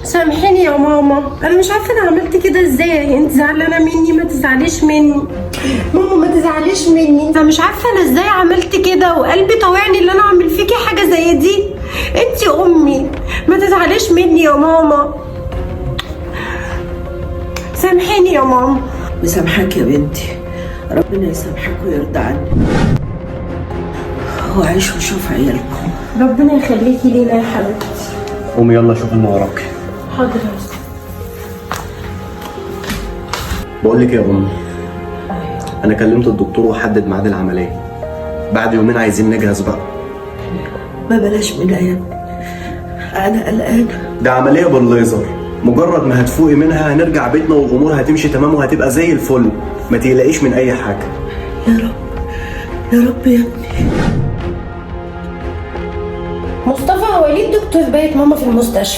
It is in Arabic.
سامحيني يا ماما، انا مش عارفه انا عملت كده ازاي. انت زعلانه مني؟ ما تزعليش مني ماما، ما تزعليش مني. انا مش عارفه انا ازاي عملت كده، وقلبي طوعني ان انا اعمل فيكي حاجه زي دي. انت امي، ما تزعليش مني يا ماما. سامحيني يا ماما. مسامحاك يا بنتي، ربنا يسامحك ويرضى عنك، وعيش وشوف عيالكم. ربنا يخليكي لينا يا حبيبتي. قومي يلا شوف اللي وراكي. حاضر يا أستاذ. بقول لك يا امي، انا كلمت الدكتور وحدد ميعاد العمليه، بعد يومين عايزين نجهز بقى. ما بلاش منها يا ابني، انا قلقانه. ده عمليه بالليزر، مجرد ما هتفوقي منها هنرجع بيتنا والامور هتمشي تمام وهتبقى زي الفل، ما تقلقيش من اي حاجه. يا رب يا رب يا ابني. مصطفى، هو ليه الدكتور بايت ماما في المستشفى؟